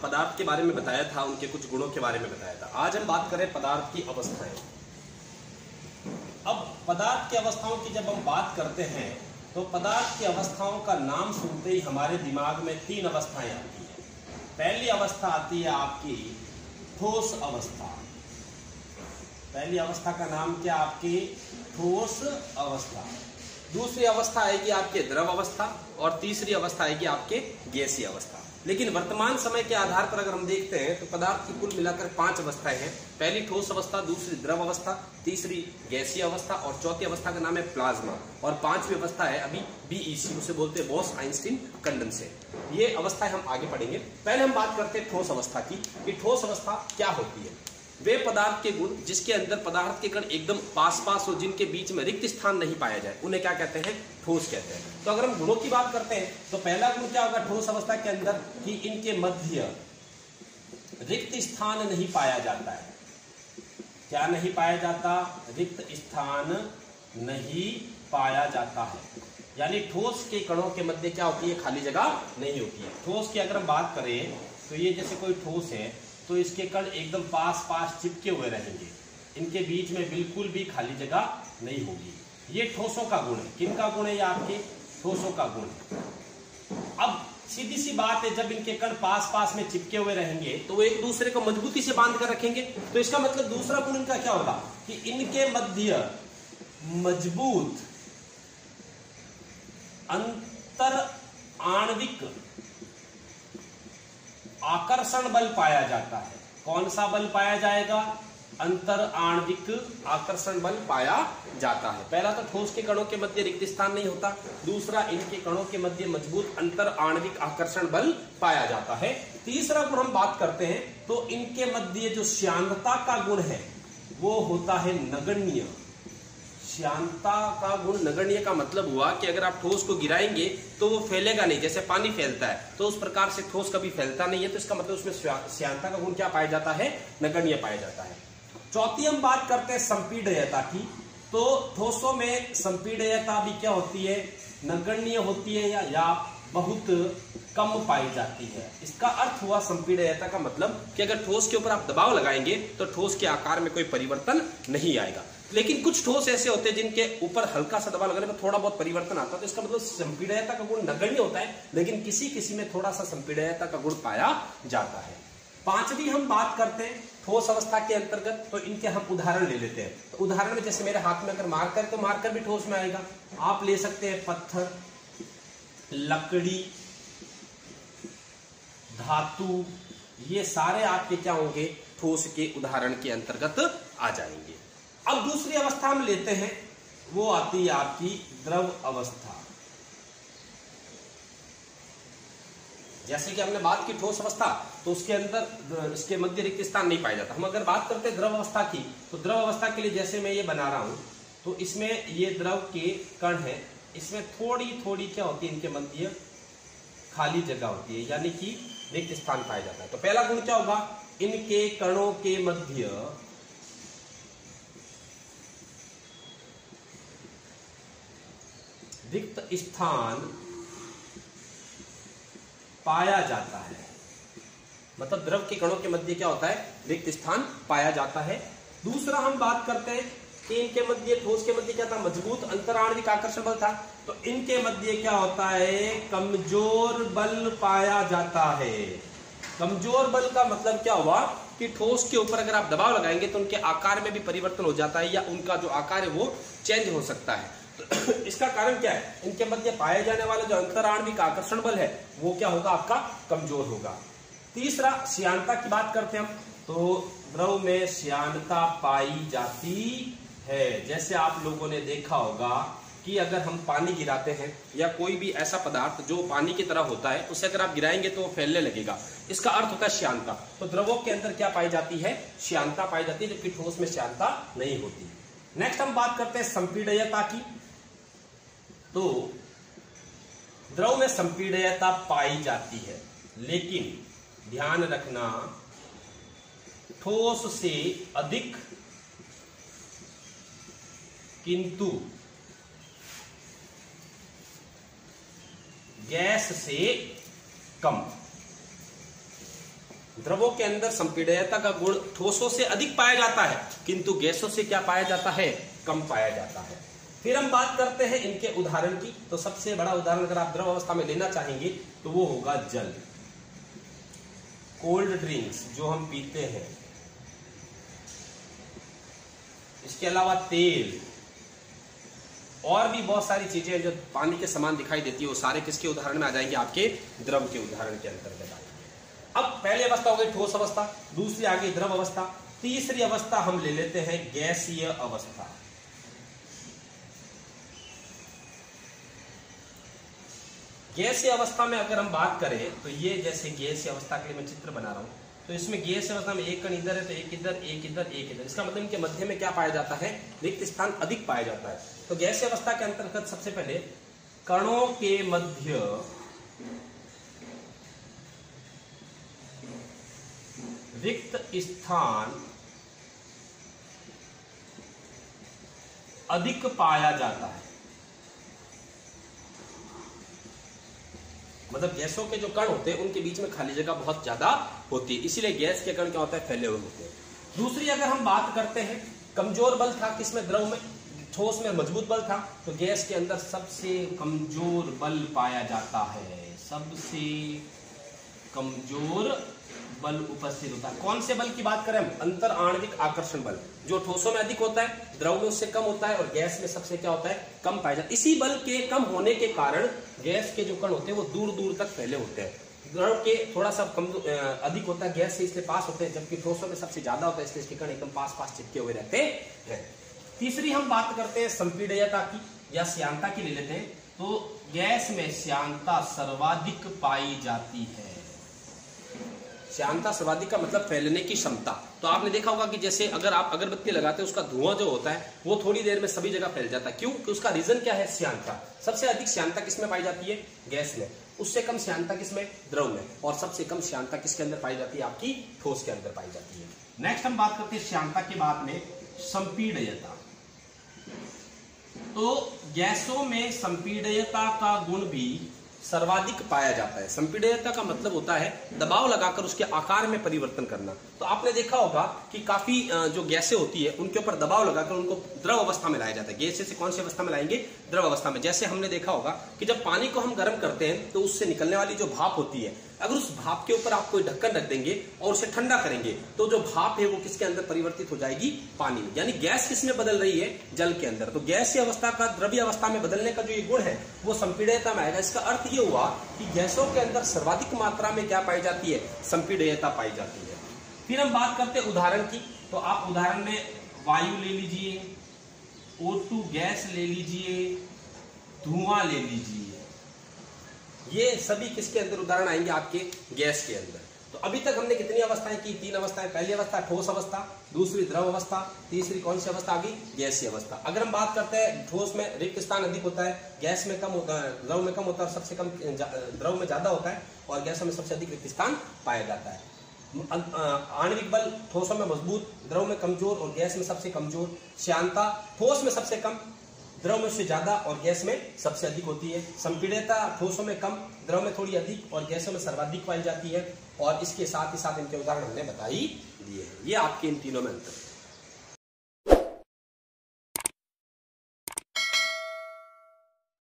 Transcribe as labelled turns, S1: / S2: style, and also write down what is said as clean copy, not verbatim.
S1: पदार्थ के बारे में बताया था, उनके कुछ गुणों के बारे में बताया था। आज हम बात करें पदार्थ की अवस्थाएं। अब पदार्थ की अवस्थाओं की जब हम बात करते हैं तो पदार्थ की अवस्थाओं का नाम सुनते ही हमारे दिमाग में तीन अवस्थाएं आती हैं। पहली अवस्था आती है आपकी ठोस अवस्था। पहली अवस्था का नाम क्या? आपकी ठोस अवस्था। दूसरी अवस्था आएगी आपके द्रव अवस्था और तीसरी अवस्था आएगी आपके गैसीय अवस्था। लेकिन वर्तमान समय के आधार पर अगर हम देखते हैं तो पदार्थ की कुल मिलाकर 5 अवस्थाएं हैं। पहली ठोस अवस्था, दूसरी द्रव अवस्था, तीसरी गैसीय अवस्था और चौथी अवस्था का नाम है प्लाज्मा और पांचवी अवस्था है अभी बीईसी, उसे बोलते हैं बोस आइंस्टीन कंडेंसेट। ये अवस्थाएं हम आगे पढ़ेंगे। पहले हम बात करते हैं ठोस अवस्था की कि ठोस अवस्था क्या होती है। वे पदार्थ के गुण जिसके अंदर पदार्थ के कण एकदम पास पास हो, जिनके बीच में रिक्त स्थान नहीं पाया जाए, उन्हें क्या कहते हैं? ठोस कहते हैं। तो अगर हम गुणों की बात करते हैं तो पहला गुण क्या होगा ठोस अवस्था के अंदर कि इनके मध्य रिक्त स्थान नहीं पाया जाता है। क्या नहीं पाया जाता? रिक्त स्थान नहीं पाया जाता है। यानी ठोस के कणों के मध्य क्या होती है? खाली जगह नहीं होती है। ठोस की अगर हम बात करें तो ये जैसे कोई ठोस है तो इसके कण एकदम पास पास चिपके हुए रहेंगे, इनके बीच में बिल्कुल भी खाली जगह नहीं होगी। ये ठोसों का गुण है। किनका गुण है? ये आपके ठोसों का गुण है। अब सीधी सी बात है, जब इनके कण पास पास में चिपके हुए रहेंगे तो वो एक दूसरे को मजबूती से बांध कर रखेंगे। तो इसका मतलब दूसरा गुण इनका क्या होगा कि इनके मध्य मजबूत अंतर आणविक आकर्षण बल पाया जाता है। कौन सा बल पाया जाएगा? अंतर आणविक आकर्षण बल पाया जाता है। पहला तो ठोस के कणों के मध्य रिक्त स्थान नहीं होता, दूसरा इनके कणों के मध्य मजबूत अंतर आणविक आकर्षण बल पाया जाता है। तीसरा गुण हम बात करते हैं तो इनके मध्य जो श्यानता का गुण है वो होता है नगण्य। श्यानता का गुण नगण्य का मतलब हुआ कि अगर आप ठोस को गिराएंगे तो वो फैलेगा नहीं, जैसे पानी फैलता है तो उस प्रकार से ठोस कभी फैलता नहीं है। तो इसका मतलब उसमें श्यानता का गुण क्या पाया जाता है? नगण्य पाया जाता है। चौथी हम बात करते हैं संपीडयता की। तो ठोसों में संपीडयता भी क्या होती है? नगण्य होती है या बहुत कम पाई जाती है। इसका अर्थ हुआ संपीडयता का मतलब कि अगर ठोस के ऊपर आप दबाव लगाएंगे तो ठोस के आकार में कोई परिवर्तन नहीं आएगा। लेकिन कुछ ठोस ऐसे होते हैं जिनके ऊपर हल्का सा दबाव लगाने पर थोड़ा बहुत परिवर्तन आता है। तो इसका मतलब संपीडयता का गुण नगण्य होता है, लेकिन किसी किसी में थोड़ा सा संपीडयता का गुण पाया जाता है। पांचवी हम बात करते हैं ठोस अवस्था के अंतर्गत, तो इनके हम उदाहरण ले लेते हैं। तो उदाहरण में जैसे मेरे हाथ में अगर मार्कर, तो मार्कर भी ठोस में आएगा। आप ले सकते हैं पत्थर, लकड़ी, धातु, ये सारे आपके क्या होंगे? ठोस के उदाहरण के अंतर्गत आ जाएंगे। अब दूसरी अवस्था हम लेते हैं, वो आती है आपकी द्रव अवस्था। जैसे कि हमने बात की ठोस अवस्था, तो उसके अंदर इसके मध्य रिक्त स्थान नहीं पाया जाता। हम अगर बात करते हैं द्रव अवस्था की, तो द्रव अवस्था के लिए जैसे मैं ये बना रहा हूं तो इसमें ये द्रव के कण है, इसमें थोड़ी थोड़ी क्या होती है? इनके मध्य खाली जगह होती है, यानी कि रिक्त स्थान पाया जाता है। तो पहला गुण क्या होगा? इनके कणों के मध्य रिक्त स्थान पाया जाता है। मतलब द्रव के कणों के मध्य क्या होता है? रिक्त स्थान पाया जाता है। दूसरा हम बात करते हैं कि इनके मध्य, ठोस के मध्य क्या था? मजबूत अंतर आणविक आकर्षण बल था। तो इनके मध्य क्या होता है? कमजोर बल पाया जाता है। कमजोर बल का मतलब क्या हुआ कि ठोस के ऊपर अगर आप दबाव लगाएंगे तो उनके आकार में भी परिवर्तन हो जाता है, या उनका जो आकार है वो चेंज हो सकता है। तो इसका कारण क्या है? इनके मध्य पाए जाने वाला जो अंतर आणविक आकर्षण बल है वो क्या होगा? आपका कमजोर होगा। तीसरा श्यानता की बात करते हैं हम, तो द्रव में श्यानता पाई जाती है। जैसे आप लोगों ने देखा होगा कि अगर हम पानी गिराते हैं या कोई भी ऐसा पदार्थ जो पानी की तरह होता है, उसे अगर आप गिराएंगे तो वो फैलने लगेगा। इसका अर्थ होता है श्यानता। तो द्रवों के अंदर क्या पाई जाती है? श्यानता पाई जाती है, जबकि ठोस में श्यानता नहीं होती। नेक्स्ट हम बात करते हैं संपीडयता की। तो द्रव में संपीडयता पाई जाती है, लेकिन ध्यान रखना ठोस से अधिक किंतु गैस से कम। द्रवों के अंदर संपीड्यता का गुण ठोसों से अधिक पाया जाता है, किंतु गैसों से क्या पाया जाता है, कम पाया जाता है। फिर हम बात करते हैं इनके उदाहरण की। तो सबसे बड़ा उदाहरण अगर आप द्रव अवस्था में लेना चाहेंगे तो वो होगा जल, कोल्ड ड्रिंक्स जो हम पीते हैं, इसके अलावा तेल और भी बहुत सारी चीजें जो पानी के समान दिखाई देती है, वो सारे किसके उदाहरण में आ जाएंगे, आपके द्रव के उदाहरण के अंतर्गत आएंगे। अब पहली अवस्था हो गई ठोस अवस्था, दूसरी आ गई द्रव अवस्था, तीसरी अवस्था हम ले लेते हैं गैसीय अवस्था। गैसीय अवस्था में अगर हम बात करें तो ये जैसे गैसीय अवस्था के लिए मैं चित्र बना रहा हूं, तो इसमें गैसीय अवस्था में एक कण इधर है तो एक इधर, एक इधर, एक इधर, इसका मतलब इनके मध्य में क्या पाया जाता है, रिक्त स्थान अधिक पाया जाता है। तो गैसीय अवस्था के अंतर्गत सबसे पहले कणों के मध्य रिक्त स्थान अधिक पाया जाता है। मतलब गैसों के जो कण होते हैं उनके बीच में खाली जगह बहुत ज्यादा होती है, इसीलिए गैस के कण क्या होता है, फैले हुए होते हैं। दूसरी अगर हम बात करते हैं, कमजोर बल था किसमें, द्रव में, ठोस में मजबूत बल था, तो गैस के अंदर सबसे कमजोर बल पाया जाता है, सबसे कमजोर बल उपस्थित होता है। कौन से बल की बात करें हम, अंतर आणविक आकर्षण बल, जो ठोसों में अधिक होता है, द्रव में उससे कम होता है, और गैस में सबसे क्या होता है, कम पाया जाता है। इसी बल के कम होने के कारण गैस के जो कण होते हैं वो दूर दूर तक फैले होते हैं। द्रव के थोड़ा सा कम अधिक होता है, गैस से इसलिए पास होते हैं, जबकि ठोसों में सबसे ज्यादा होता है, इसलिए इसके कण एकदम पास पास चिपके हुए रहते हैं। तीसरी हम बात करते हैं संपीड्यता की या श्यानता की ले लेते हैं। तो गैस में श्यानता सर्वाधिक पाई जाती है। श्यानता सर्वाधिक का मतलब फैलने की क्षमता। तो आपने देखा होगा कि जैसे अगर आप अगरबत्ती लगाते हैं, उसका धुआं जो होता है वो थोड़ी देर में सभी जगह फैल जाता है। क्यों? कि उसका रीजन क्या है, श्यानता। सबसे अधिक श्यानता किसमें पाई जाती है, गैस में, उससे कम श्यानता किसमें, द्रव में, और सबसे कम श्यानता किसके अंदर पाई जाती है, आपकी ठोस के अंदर पाई जाती है। नेक्स्ट हम बात करते हैं श्यानता के बाद में संपीड्यता। तो गैसों में संपीड्यता का गुण भी सर्वाधिक पाया जाता है। संपीड्यता का मतलब होता है दबाव लगाकर उसके आकार में परिवर्तन करना। तो आपने देखा होगा कि काफी जो गैसें होती है उनके ऊपर दबाव लगाकर उनको द्रव अवस्था में लाया जाता है। गैसें से कौन सी अवस्था में लाएंगे, द्रव अवस्था में। जैसे हमने देखा होगा कि जब पानी को हम गर्म करते हैं तो उससे निकलने वाली जो भाप होती है, अगर उस भाप के ऊपर आप कोई ढक्कन रख देंगे और उसे ठंडा करेंगे तो जो भाप है वो किसके अंदर परिवर्तित हो जाएगी, पानी में। यानी गैस किसमें बदल रही है, जल के अंदर। तो गैसीय अवस्था का द्रवीय अवस्था में बदलने का जो ये गुण है वो संपीड्यता में आएगा। इसका अर्थ ये हुआ कि गैसों के अंदर सर्वाधिक मात्रा में क्या पाई जाती है, संपीड्यता पाई जाती है। फिर हम बात करते हैं उदाहरण की। तो आप उदाहरण में वायु ले लीजिए, O2 गैस ले लीजिए, धुआं ले लीजिए, ये सभी किसके अंदर उदाहरण आएंगे, आपके गैस के अंदर। तो अभी तक हमने कितनी अवस्थाएं की, 3 अवस्थाएं। पहली अवस्था ठोस अवस्था, दूसरी द्रव अवस्था, तीसरी कौन सी अवस्था आ गई, गैसीय अवस्था। अगर हम बात करते हैं ठोस में रिक्त स्थान अधिक होता है, गैस में कम होता है, द्रव में कम होता है, सबसे कम द्रव में ज्यादा होता है, और गैसों में सबसे अधिक रिक्त स्थान पाया जाता है। आणविक बल ठोसों में मजबूत, द्रव में कमजोर, और गैस में सबसे कमजोर। श्यानता ठोस में सबसे कम, द्रव में से ज्यादा, और गैस में सबसे अधिक होती है। संपीड्यता ठोसों में कम, द्रव में थोड़ी अधिक, और गैसों में सर्वाधिक पाई जाती है। और इसके साथ ही साथ इनके उदाहरण हमने बताई दिए। ये आपके इन तीनों में अंतर।